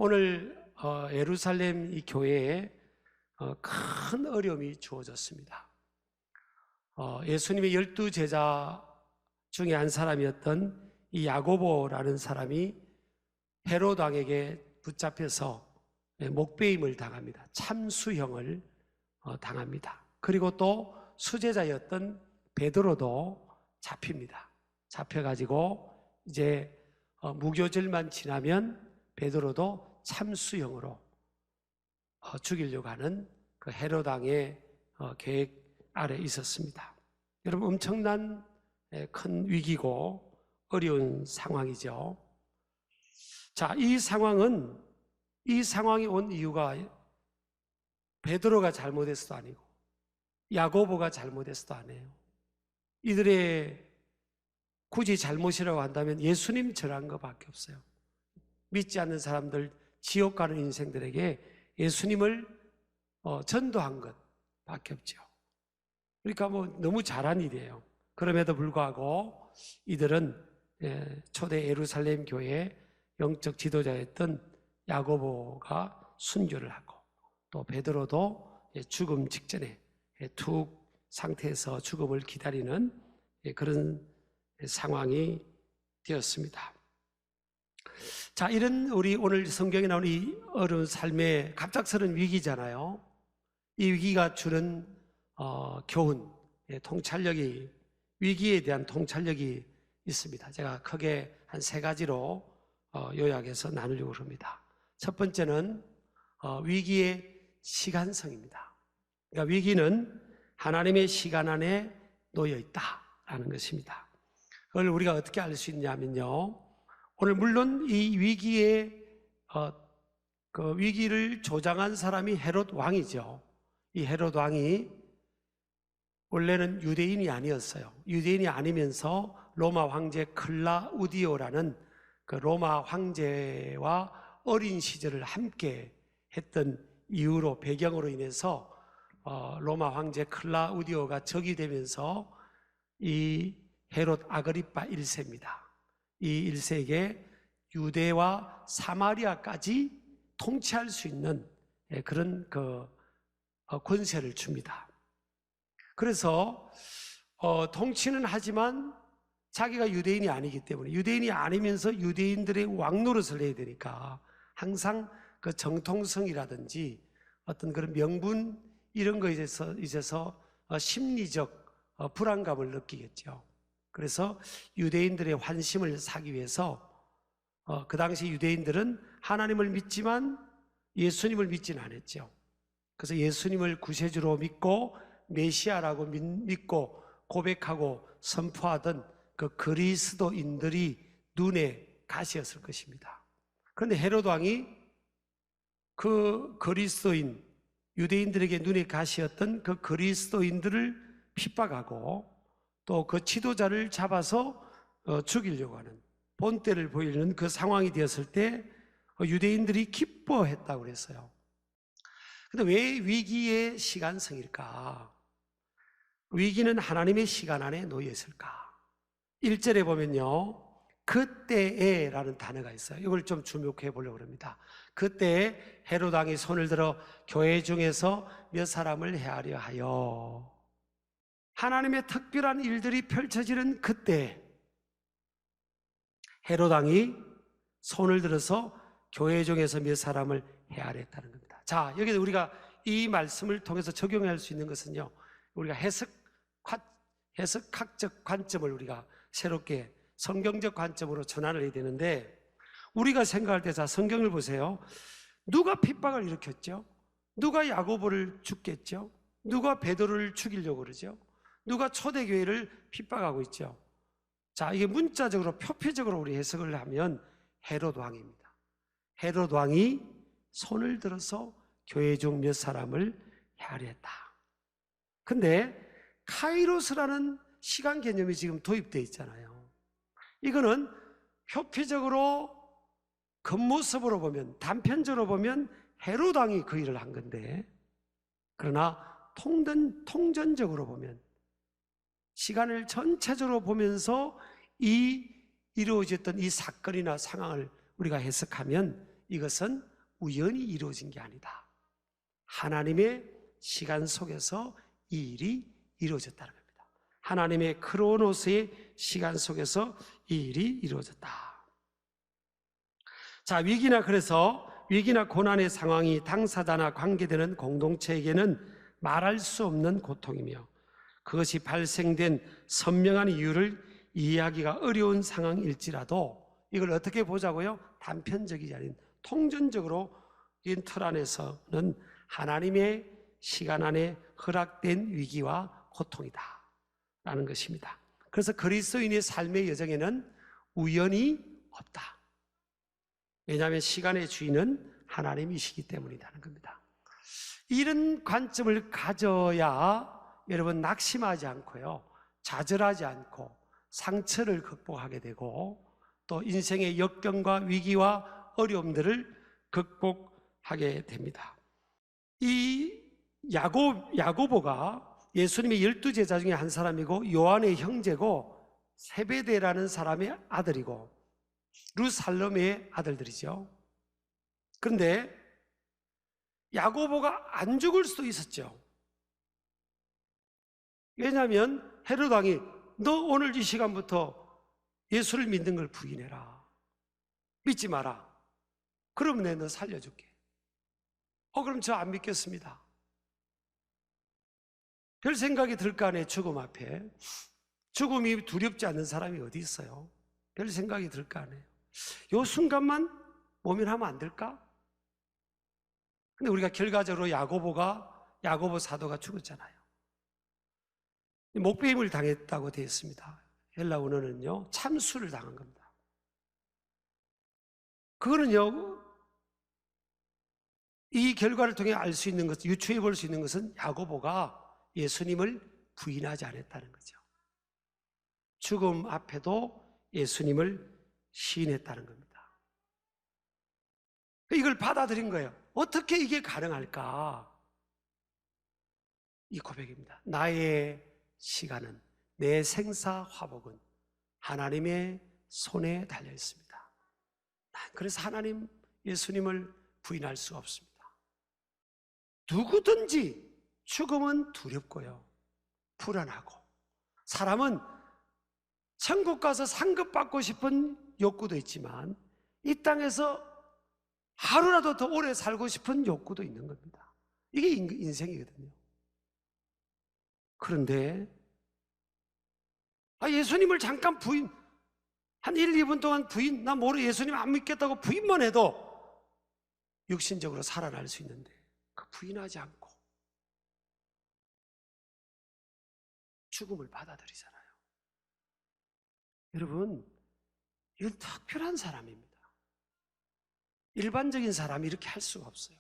오늘 예루살렘 이 교회에 큰 어려움이 주어졌습니다. 예수님의 12제자 중에 한 사람이었던 이 야고보라는 사람이 헤롯 왕에게 붙잡혀서 목베임을 당합니다. 참수형을 당합니다. 그리고 또 수제자였던 베드로도 잡힙니다. 잡혀가지고 이제 무교절만 지나면 베드로도 참수형으로 죽이려고 하는 그 헤롯 왕의 계획 아래 있었습니다. 여러분, 엄청난 큰 위기고 어려운 상황이죠. 자, 이 상황이 온 이유가 베드로가 잘못해서도 아니고 야고보가 잘못해서도 아니에요. 이들의 굳이 잘못이라고 한다면 예수님 절한 것밖에 없어요. 믿지 않는 사람들, 지옥 가는 인생들에게 예수님을 전도한 것밖에 없죠. 그러니까 너무 잘한 일이에요. 그럼에도 불구하고 이들은 초대 예루살렘 교회의 영적 지도자였던 야고보가 순교를 하고 또 베드로도 죽음 직전에 툭 상태에서 죽음을 기다리는 그런 상황이 되었습니다. 자, 이런 우리 오늘 성경에 나오는 이 어려운 삶의 갑작스러운 위기잖아요. 이 위기가 주는 교훈, 통찰력이, 위기에 대한 통찰력이 있습니다. 제가 크게 한 3가지로 요약해서 나누려고 합니다. 첫 번째는 위기의 시간성입니다. 그러니까 위기는 하나님의 시간 안에 놓여 있다라는 것입니다. 그걸 우리가 어떻게 알 수 있냐면요, 오늘 물론 이 위기의 그 위기를 조장한 사람이 헤롯 왕이죠. 이 헤롯 왕이 원래는 유대인이 아니었어요. 유대인이 아니면서 로마 황제 클라우디오라는 그 로마 황제와 어린 시절을 함께 했던 이유로, 배경으로 인해서 로마 황제 클라우디오가 적이 되면서 이 헤롯 아그리파 1세입니다. 이 1세에게 유대와 사마리아까지 통치할 수 있는 그런 권세를 줍니다. 그래서 통치는 하지만 자기가 유대인이 아니기 때문에, 유대인이 아니면서 유대인들의 왕노릇을 해야 되니까 항상 그 정통성이라든지 어떤 그런 명분 이런 거에 있어서 심리적 불안감을 느끼겠죠. 그래서 유대인들의 환심을 사기 위해서 그 당시 유대인들은 하나님을 믿지만 예수님을 믿지는 않았죠. 그래서 예수님을 구세주로 믿고 메시아라고 믿고 고백하고 선포하던 그 그리스도인들이 눈에 가시였을 것입니다. 그런데 헤롯 왕이 그 그리스도인, 유대인들에게 눈에 가시였던 그 그리스도인들을 핍박하고 또 그 지도자를 잡아서 죽이려고 하는, 본때를 보이는 그 상황이 되었을 때 유대인들이 기뻐했다고 그랬어요. 그런데 왜 위기의 시간성일까? 위기는 하나님의 시간 안에 놓여 있을까? 1절에 보면요, 그때에 라는 단어가 있어요. 이걸 좀 주목해 보려고 합니다. 그때에 헤롯 왕이 손을 들어 교회 중에서 몇 사람을 해하려 하여. 하나님의 특별한 일들이 펼쳐지는 그때 헤롯 왕이 손을 들어서 교회 중에서 몇 사람을 해하려 했다는 겁니다. 자, 여기서 우리가 이 말씀을 통해서 적용할 수 있는 것은요, 우리가 해석학적 관점을 우리가 새롭게 성경적 관점으로 전환을 해야 되는데, 우리가 생각할 때, 자, 성경을 보세요. 누가 핍박을 일으켰죠? 누가 야고보를 죽겠죠? 누가 베드로를 죽이려고 그러죠? 누가 초대교회를 핍박하고 있죠? 자, 이게 문자적으로, 표피적으로 우리 해석을 하면 헤롯 왕입니다. 헤롯 왕이 손을 들어서 교회 중 몇 사람을 해하려 했다. 근데 카이로스라는 시간 개념이 지금 도입되어 있잖아요. 이거는 표피적으로 겉모습으로 보면, 단편적으로 보면 헤롯 왕이 그 일을 한 건데, 그러나 통전적으로 보면, 시간을 전체적으로 보면서 이루어졌던 이 사건이나 상황을 우리가 해석하면 이것은 우연히 이루어진 게 아니다. 하나님의 시간 속에서 이 일이 이루어졌다는 겁니다. 하나님의 크로노스의 시간 속에서 이 일이 이루어졌다. 자, 그래서 위기나 고난의 상황이 당사자나 관계되는 공동체에게는 말할 수 없는 고통이며 그것이 발생된 선명한 이유를 이해하기가 어려운 상황일지라도 이걸 어떻게 보자고요? 단편적이지 않은 통전적으로 이 틀 안에서는 하나님의 시간 안에 허락된 위기와 고통이다 라는 것입니다. 그래서 그리스도인의 삶의 여정에는 우연이 없다. 왜냐하면 시간의 주인은 하나님이시기 때문이라는 겁니다. 이런 관점을 가져야 여러분 낙심하지 않고요, 좌절하지 않고 상처를 극복하게 되고 또 인생의 역경과 위기와 어려움들을 극복하게 됩니다. 이 야고보가 예수님의 12제자 중에 한 사람이고 요한의 형제고 세베대라는 사람의 아들이고 루살롬의 아들들이죠. 그런데 야고보가 안 죽을 수도 있었죠. 왜냐하면 헤롯 왕이 너 오늘 이 시간부터 예수를 믿는 걸 부인해라, 믿지 마라, 그러면 내가 너 살려줄게. 그럼 저 안 믿겠습니다. 별 생각이 들 거 아니에요. 죽음 앞에 죽음이 두렵지 않는 사람이 어디 있어요? 별 생각이 들 거 아니에요. 요 순간만 모면하면 안 될까? 근데 우리가 결과적으로 야고보 사도가 죽었잖아요. 목배임을 당했다고 되어 있습니다. 헬라 원어는요, 참수를 당한 겁니다. 그거는요, 이 결과를 통해 알 수 있는 것, 유추해 볼 수 있는 것은 야고보가 예수님을 부인하지 않았다는 거죠. 죽음 앞에도 예수님을 시인했다는 겁니다. 이걸 받아들인 거예요. 어떻게 이게 가능할까? 이 고백입니다. 나의 시간은, 내 생사 화복은 하나님의 손에 달려 있습니다. 그래서 하나님, 예수님을 부인할 수가 없습니다. 누구든지 죽음은 두렵고요, 불안하고, 사람은 천국 가서 상급받고 싶은 욕구도 있지만 이 땅에서 하루라도 더 오래 살고 싶은 욕구도 있는 겁니다. 이게 인생이거든요. 그런데 예수님을 잠깐 한 1, 2분 동안 나 모르 예수님 안 믿겠다고 부인만 해도 육신적으로 살아날 수 있는데 그 부인하지 않고 죽음을 받아들이잖아요. 여러분, 이건 특별한 사람입니다. 일반적인 사람이 이렇게 할 수가 없어요.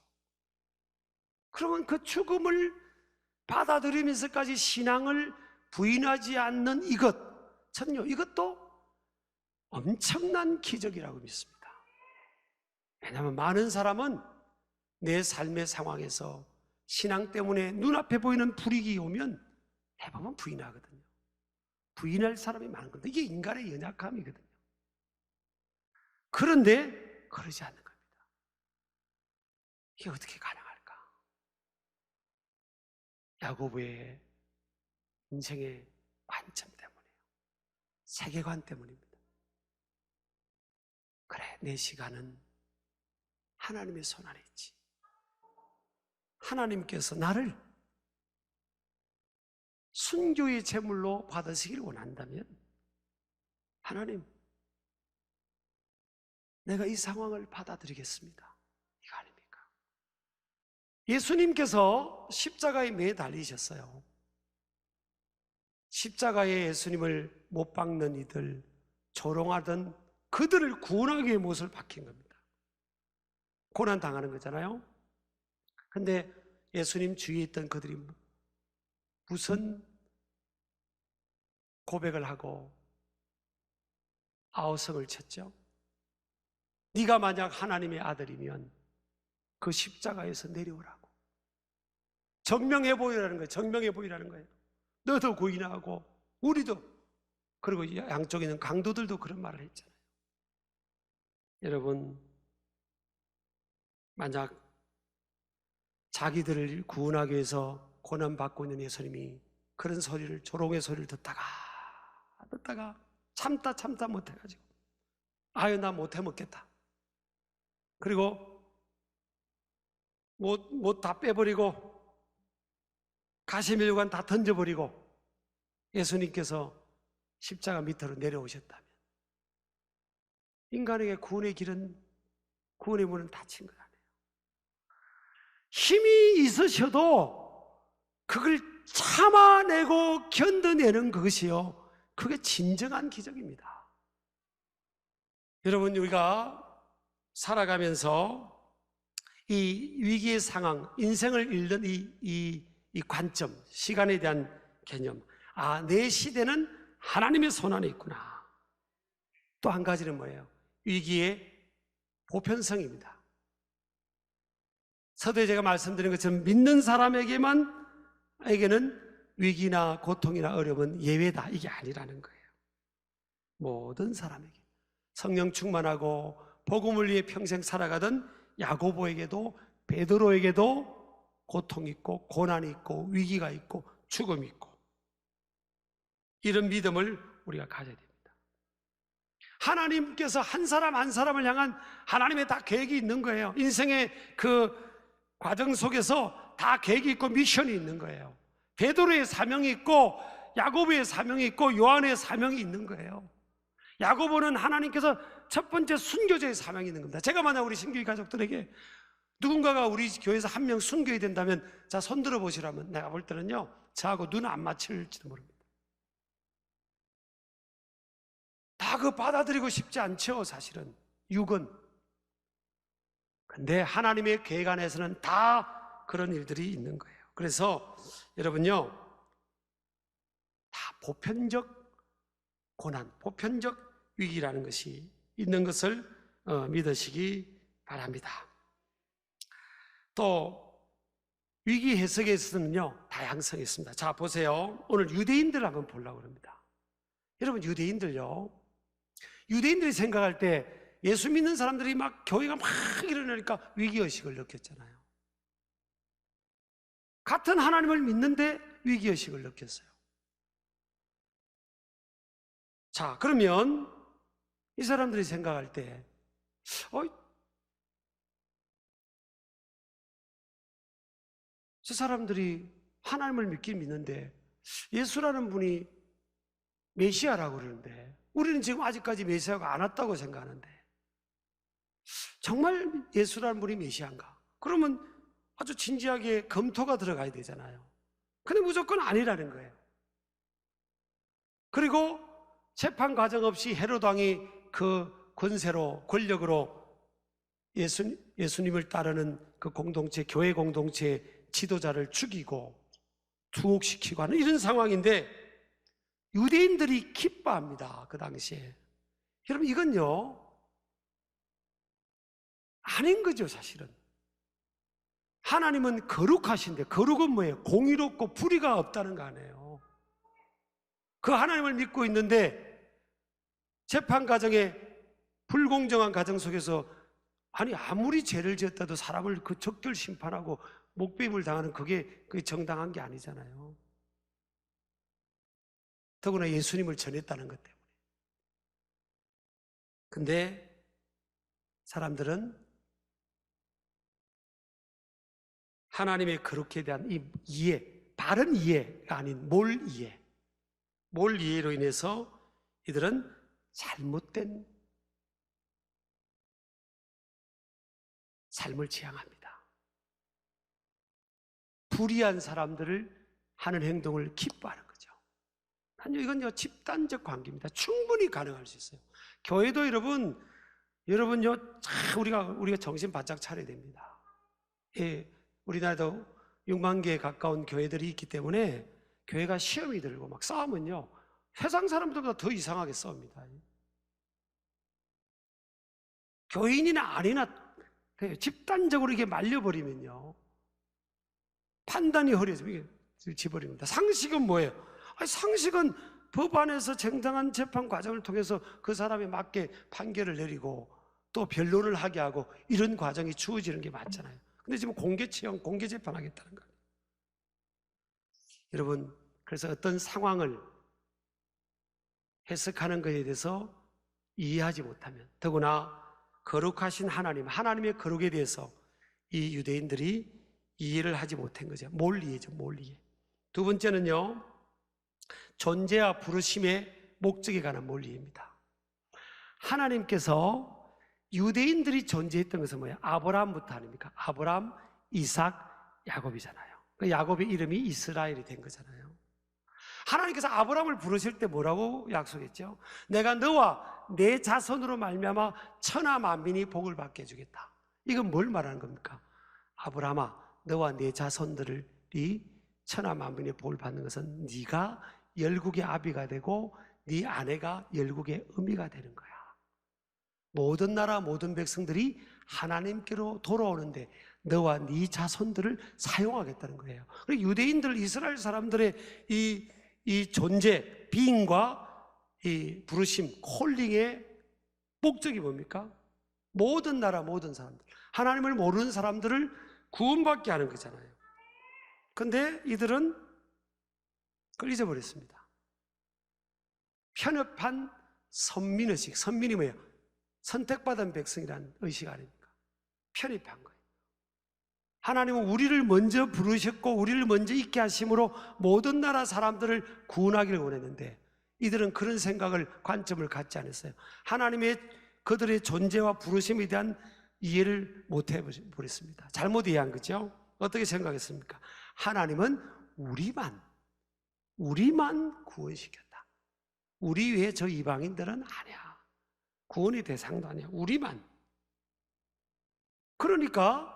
그러면 그 죽음을 받아들이면서까지 신앙을 부인하지 않는 저는요, 이것도 엄청난 기적이라고 믿습니다. 왜냐하면 많은 사람은 내 삶의 상황에서 신앙 때문에 눈앞에 보이는 불이익이 오면 대부분 부인하거든요. 부인할 사람이 많은 건데 이게 인간의 연약함이거든요. 그런데 그러지 않는 겁니다. 이게 어떻게 가능할까? 야고보의 인생의 관점 때문이에요. 세계관 때문입니다. 그래, 내 시간은 하나님의 손 안에 있지. 하나님께서 나를 순교의 제물로 받으시기를 원한다면 하나님, 내가 이 상황을 받아들이겠습니다. 이거 아닙니까? 예수님께서 십자가에 매 달리셨어요. 십자가에 예수님을 못 박는 이들, 조롱하던 그들을 구원하기 위해 못을 박힌 겁니다. 고난 당하는 거잖아요. 근데 예수님 주위에 있던 그들이 무슨 고백을 하고 아우성을 쳤죠? 네가 만약 하나님의 아들이면 그 십자가에서 내려오라고. 정명해 보이라는 거예요. 정명해 보이라는 거예요. 너도 구인하고 우리도, 그리고 양쪽에 있는 강도들도 그런 말을 했잖아요. 여러분, 만약 자기들을 구원하기 위해서 고난받고 있는 예수님이 그런 소리를, 조롱의 소리를 듣다가 참다 못해가지고 아유 나 못해 먹겠다. 그리고 못 다 빼버리고 가시밀관 다 던져버리고 예수님께서 십자가 밑으로 내려오셨다면 인간에게 구원의 문은 닫힌 것 아니에요. 힘이 있으셔도 그걸 참아내고 견뎌내는 그것이요, 그게 진정한 기적입니다. 여러분, 우리가 살아가면서 이 위기의 상황, 인생을 읽는 이 관점, 시간에 대한 개념, 내 시대는 하나님의 손안에 있구나. 또 한 가지는 뭐예요? 위기의 보편성입니다. 서두에 제가 말씀드린 것처럼 믿는 사람에게는 위기나 고통이나 어려움은 예외다, 이게 아니라는 거예요. 모든 사람에게 성령 충만하고 복음을 위해 평생 살아가던 야고보에게도 베드로에게도 고통이 있고 고난이 있고 위기가 있고 죽음이 있고, 이런 믿음을 우리가 가져야 됩니다. 하나님께서 한 사람 한 사람을 향한 하나님의 다 계획이 있는 거예요. 인생의 그 과정 속에서 다 계획이 있고 미션이 있는 거예요. 베드로의 사명이 있고 야고보의 사명이 있고 요한의 사명이 있는 거예요. 야고보는 하나님께서 첫 번째 순교자의 사명이 있는 겁니다. 제가 만약 우리 신교회 가족들에게 누군가가 우리 교회에서 한 명 순교해야 된다면 자, 손 들어 보시라면 내가 볼 때는요, 저하고 눈 안 맞힐지도 모릅니다. 다 그거 받아들이고 싶지 않죠, 사실은. 육은. 근데 하나님의 계획 안에서는 다 그런 일들이 있는 거예요. 그래서 여러분요, 다 보편적 고난, 보편적 위기라는 것이 있는 것을 믿으시기 바랍니다. 또 위기 해석에 있어서는요, 다양성이 있습니다. 자, 보세요. 오늘 유대인들을 한번 보려고 합니다. 여러분, 유대인들이 생각할 때 예수 믿는 사람들이 막 교회가 막 일어나니까 위기의식을 느꼈잖아요. 같은 하나님을 믿는데 위기의식을 느꼈어요. 자, 그러면 이 사람들이 생각할 때 저 사람들이 하나님을 믿긴 믿는데 예수라는 분이 메시아라고 그러는데 우리는 지금 아직까지 메시아가 안 왔다고 생각하는데 정말 예수라는 분이 메시아인가? 그러면 아주 진지하게 검토가 들어가야 되잖아요. 근데 무조건 아니라는 거예요. 그리고 재판 과정 없이 헤롯 왕이 그 권세로, 권력으로 예수님을 따르는 그 공동체, 교회 공동체 지도자를 죽이고 투옥시키고 하는 이런 상황인데 유대인들이 기뻐합니다, 그 당시에. 여러분, 이건요 아닌 거죠, 사실은. 하나님은 거룩하신데, 거룩은 뭐예요? 공의롭고 불의가 없다는 거 아니에요. 그 하나님을 믿고 있는데 재판 과정에 불공정한 과정 속에서 아무리 죄를 지었다도 사람을 그 적절 심판하고 목배임을 당하는 그게 정당한 게 아니잖아요. 더구나 예수님을 전했다는 것 때문에. 근데 사람들은 하나님의 거룩에 대한 이 이해, 바른 이해가 아닌 몰 이해로 인해서 이들은 잘못된 삶을 지향합니다. 불의한 사람들을 하는 행동을 기뻐하는 거죠. 이건요 집단적 관계입니다. 충분히 가능할 수 있어요. 교회도 여러분요 우리가 정신 바짝 차려야 됩니다. 예, 우리나라도 6만 개에 가까운 교회들이 있기 때문에 교회가 시험이 들고 막 싸우면요 세상 사람들보다 더 이상하게 싸웁니다. 교인이나 아니나 집단적으로 이게 말려버리면요 판단이 흐려집니다. 상식은 뭐예요? 상식은 법 안에서 정당한 재판 과정을 통해서 그 사람에 맞게 판결을 내리고 또 변론을 하게 하고 이런 과정이 주어지는 게 맞잖아요. 근데 지금 공개 처형, 공개 재판하겠다는 거예요. 여러분, 그래서 어떤 상황을 해석하는 것에 대해서 이해하지 못하면, 더구나 거룩하신 하나님, 하나님의 거룩에 대해서 이 유대인들이 이해를 하지 못한 거죠. 뭘 이해죠? 뭘 이해? 두 번째는요, 존재와 부르심의 목적에 관한 몰리입니다. 하나님께서 유대인들이 존재했던 것은 뭐예요? 아브라함부터 아닙니까? 아브라함, 이삭, 야곱이잖아요. 그 야곱의 이름이 이스라엘이 된 거잖아요. 하나님께서 아브라함을 부르실 때 뭐라고 약속했죠? 내가 너와 내 자손으로 말미암아 천하 만민이 복을 받게 해주겠다. 이건 뭘 말하는 겁니까? 아브라함아, 너와 내 자손들이 천하 만민의 복을 받는 것은 네가 열국의 아비가 되고 네 아내가 열국의 어미가 되는 거야. 모든 나라 모든 백성들이 하나님께로 돌아오는데 너와 네 자손들을 사용하겠다는 거예요. 유대인들, 이스라엘 사람들의 이 존재, 비인과 이 부르심, 콜링의 목적이 뭡니까? 모든 나라 모든 사람들, 하나님을 모르는 사람들을 구원받게 하는 거잖아요. 근데 이들은 그걸 잊어버렸습니다. 편협한 선민의식, 선민이 뭐예요? 선택받은 백성이라는 의식 아닙니까? 편입한 거예요. 하나님은 우리를 먼저 부르셨고 우리를 먼저 있게 하심으로 모든 나라 사람들을 구원하기를 원했는데 이들은 그런 생각을, 관점을 갖지 않았어요. 하나님의 그들의 존재와 부르심에 대한 이해를 못 해버렸습니다. 잘못 이해한 거죠. 어떻게 생각했습니까? 하나님은 우리만 구원시켰다. 우리 외에 저 이방인들은 아니야. 구원의 대상도 아니야. 우리만. 그러니까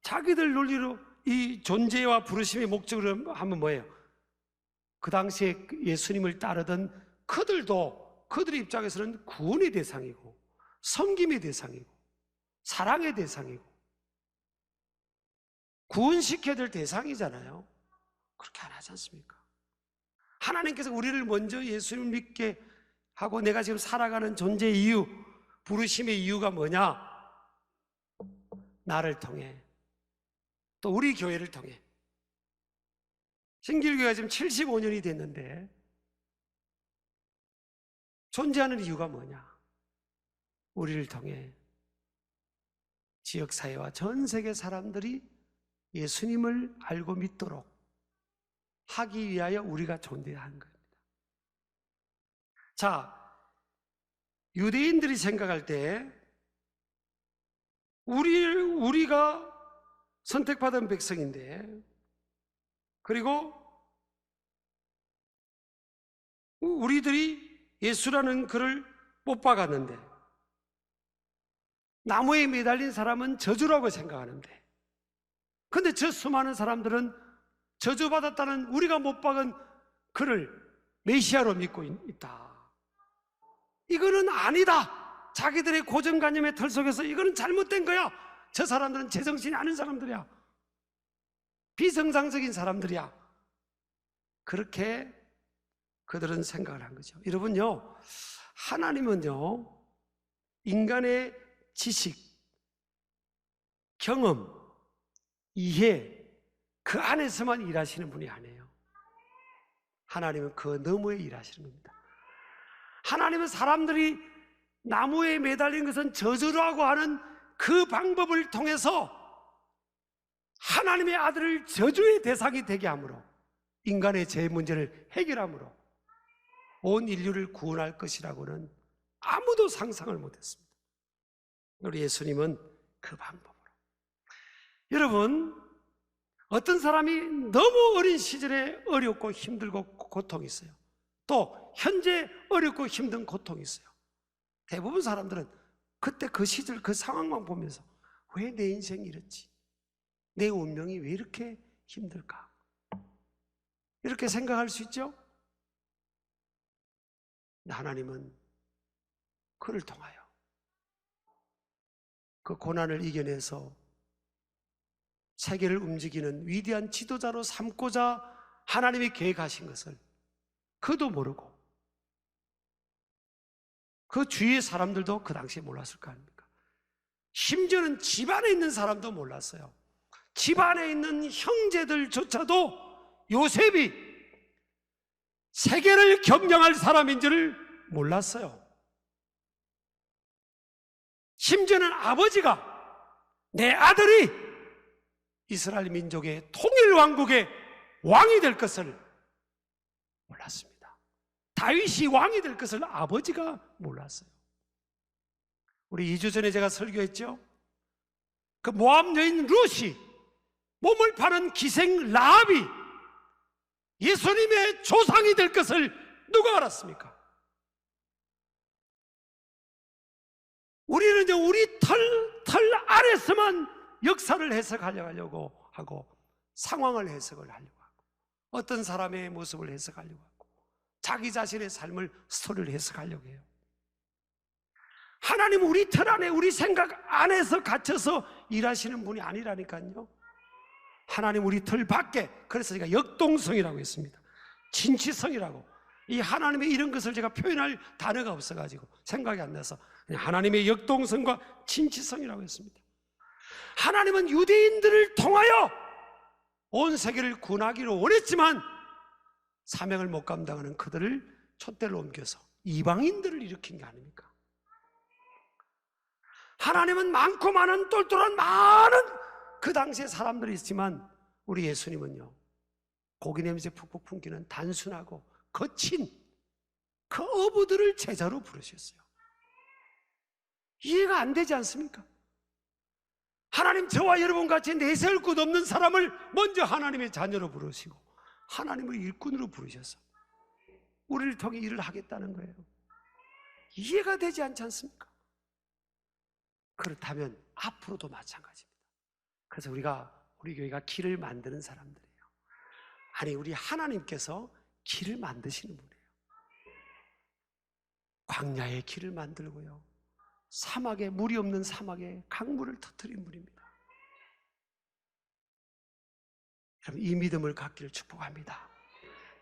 자기들 논리로 이 존재와 부르심의 목적으로 하면 뭐예요? 그 당시에 예수님을 따르던 그들도 그들의 입장에서는 구원의 대상이고 섬김의 대상이고 사랑의 대상이고 구원시켜야 될 대상이잖아요. 그렇게 안 하지 않습니까? 하나님께서 우리를 먼저 예수님을 믿게 하고 내가 지금 살아가는 존재의 이유, 부르심의 이유가 뭐냐? 나를 통해, 또 우리 교회를 통해. 신길교회가 지금 75년이 됐는데 존재하는 이유가 뭐냐? 우리를 통해 지역사회와 전 세계 사람들이 예수님을 알고 믿도록 하기 위하여 우리가 존재하는 겁니다. 자, 유대인들이 생각할 때 우리가 선택받은 백성인데, 그리고 우리들이 예수라는 그를 못 박았는데 나무에 매달린 사람은 저주라고 생각하는데, 근데 저 수많은 사람들은 저주받았다는 우리가 못 박은 그를 메시아로 믿고 있다. 이거는 아니다. 자기들의 고정관념의 털 속에서 이거는 잘못된 거야. 저 사람들은 제정신이 아닌 사람들이야. 비정상적인 사람들이야. 그렇게 그들은 생각을 한 거죠. 여러분요, 하나님은요, 인간의 지식, 경험, 이해, 그 안에서만 일하시는 분이 아니에요. 하나님은 그 너머에 일하시는 겁니다. 하나님은 사람들이 나무에 매달린 것은 저주라고 하는 그 방법을 통해서 하나님의 아들을 저주의 대상이 되게 함으로, 인간의 죄 문제를 해결함으로 온 인류를 구원할 것이라고는 아무도 상상을 못했습니다. 우리 예수님은 그 방법으로. 여러분, 어떤 사람이 너무 어린 시절에 어렵고 힘들고 고통이 있어요. 또 현재 어렵고 힘든 고통이 있어요. 대부분 사람들은 그때 그 시절 그 상황만 보면서 왜 내 인생이 이렇지? 내 운명이 왜 이렇게 힘들까? 이렇게 생각할 수 있죠? 하나님은 그를 통하여 그 고난을 이겨내서 세계를 움직이는 위대한 지도자로 삼고자 하나님이 계획하신 것을 그도 모르고 그 주위의 사람들도 그 당시에 몰랐을 거 아닙니까? 심지어는 집안에 있는 사람도 몰랐어요. 집안에 있는 형제들조차도 요셉이 세계를 겸령할 사람인 줄을 몰랐어요. 심지어는 아버지가 내 아들이 이스라엘 민족의 통일 왕국의 왕이 될 것을 몰랐습니다. 다윗이 왕이 될 것을 아버지가 몰랐어요. 우리 2주 전에 제가 설교했죠. 그 모압 여인 룻이 몸을 파는 기생 라합이 예수님의 조상이 될 것을 누가 알았습니까? 우리는 이제 우리 털 아래서만 역사를 해석하려고 하고 상황을 해석을 하려고 하고 어떤 사람의 모습을 해석하려고 하고 자기 자신의 삶을 스토리를 해석하려고 해요. 하나님은 우리 털 안에 우리 생각 안에서 갇혀서 일하시는 분이 아니라니까요. 하나님 우리 털 밖에, 그래서 제가 역동성이라고 했습니다. 진취성이라고. 이 하나님의 이런 것을 제가 표현할 단어가 없어가지고 생각이 안 나서 그냥 하나님의 역동성과 진취성이라고 했습니다. 하나님은 유대인들을 통하여 온 세계를 구원하기로 원했지만 사명을 못 감당하는 그들을 촛대로 옮겨서 이방인들을 일으킨 게 아닙니까? 하나님은 많고 많은 똘똘한 많은 그 당시에 사람들이 있지만 우리 예수님은요, 고기 냄새 푹푹 풍기는 단순하고 거친 그 어부들을 제자로 부르셨어요. 이해가 안 되지 않습니까? 하나님, 저와 여러분 같이 내세울 것 없는 사람을 먼저 하나님의 자녀로 부르시고 하나님을 일꾼으로 부르셔서 우리를 통해 일을 하겠다는 거예요. 이해가 되지 않지 않습니까? 그렇다면 앞으로도 마찬가지입니다. 그래서 우리 교회가 길을 만드는 사람들이에요. 아니, 우리 하나님께서 길을 만드시는 분이에요. 광야에 길을 만들고요, 사막에, 물이 없는 사막에 강물을 터뜨린 분입니다. 여러분, 이 믿음을 갖기를 축복합니다.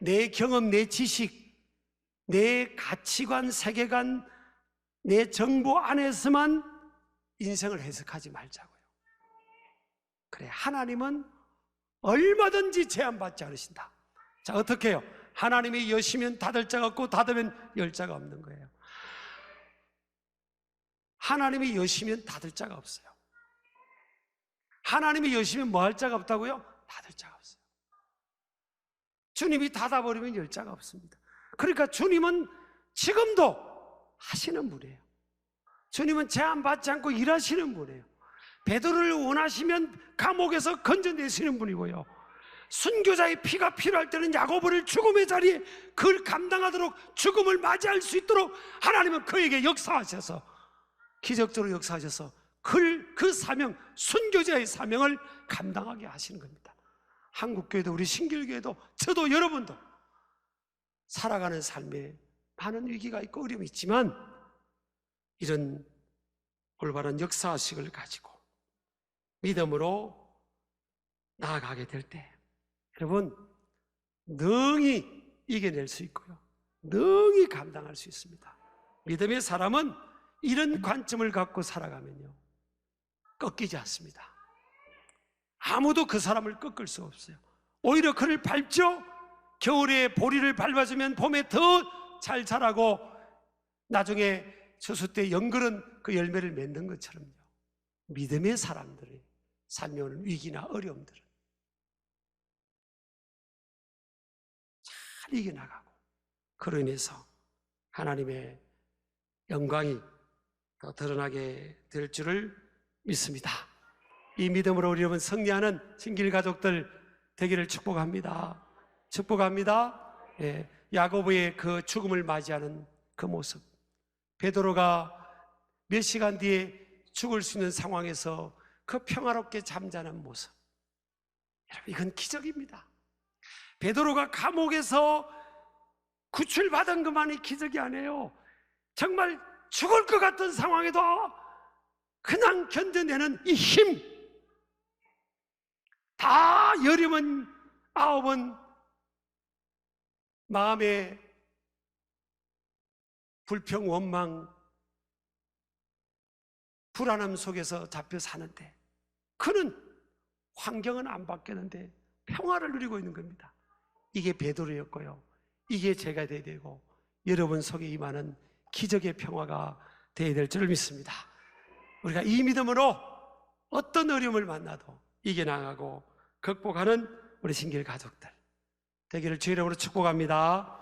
내 경험, 내 지식, 내 가치관, 세계관, 내 정보 안에서만 인생을 해석하지 말자고요. 그래, 하나님은 얼마든지 제한받지 않으신다. 자, 어떻게 해요? 하나님이 여시면 닫을 자가 없고 닫으면 열 자가 없는 거예요. 하나님이 여시면 닫을 자가 없어요. 하나님이 여시면 뭐 할 자가 없다고요? 닫을 자가 없어요. 주님이 닫아버리면 열 자가 없습니다. 그러니까 주님은 지금도 하시는 분이에요. 주님은 제한받지 않고 일하시는 분이에요. 베드로를 원하시면 감옥에서 건져내시는 분이고요, 순교자의 피가 필요할 때는 야고보를 죽음의 자리에 그걸 감당하도록 죽음을 맞이할 수 있도록 하나님은 그에게 역사하셔서, 기적적으로 역사하셔서 그 사명, 순교자의 사명을 감당하게 하시는 겁니다. 한국교회도 우리 신길교회도 저도 여러분도 살아가는 삶에 많은 위기가 있고 어려움이 있지만 이런 올바른 역사의식을 가지고 믿음으로 나아가게 될 때 여러분 능히 이겨낼 수 있고요, 능히 감당할 수 있습니다. 믿음의 사람은 이런 관점을 갖고 살아가면요, 꺾이지 않습니다. 아무도 그 사람을 꺾을 수 없어요. 오히려 그를 밟죠. 겨울에 보리를 밟아주면 봄에 더 잘 자라고 나중에 추수 때 연글은 그 열매를 맺는 것처럼요, 믿음의 사람들의 삶에 오는 위기나 어려움들은 잘 이겨나가고 그로 인해서 하나님의 영광이 더 드러나게 될 줄을 믿습니다. 이 믿음으로 우리 여러분 승리하는 신길 가족들 되기를 축복합니다. 축복합니다. 예, 야고보의 그 죽음을 맞이하는 그 모습, 베드로가 몇 시간 뒤에 죽을 수 있는 상황에서 그 평화롭게 잠자는 모습, 여러분 이건 기적입니다. 베드로가 감옥에서 구출받은 것만이 기적이 아니에요. 정말 죽을 것 같은 상황에도 그냥 견뎌내는 이 힘, 다 여림은 9은 마음의 불평, 원망, 불안함 속에서 잡혀 사는데 그는 환경은 안 바뀌었는데 평화를 누리고 있는 겁니다. 이게 베드로였고요. 이게 제가 되어야 되고 여러분 속에 임하는 기적의 평화가 되어야 될 줄 믿습니다. 우리가 이 믿음으로 어떤 어려움을 만나도 이겨나가고 극복하는 우리 신길 가족들 되기를 주의 이름으로 축복합니다.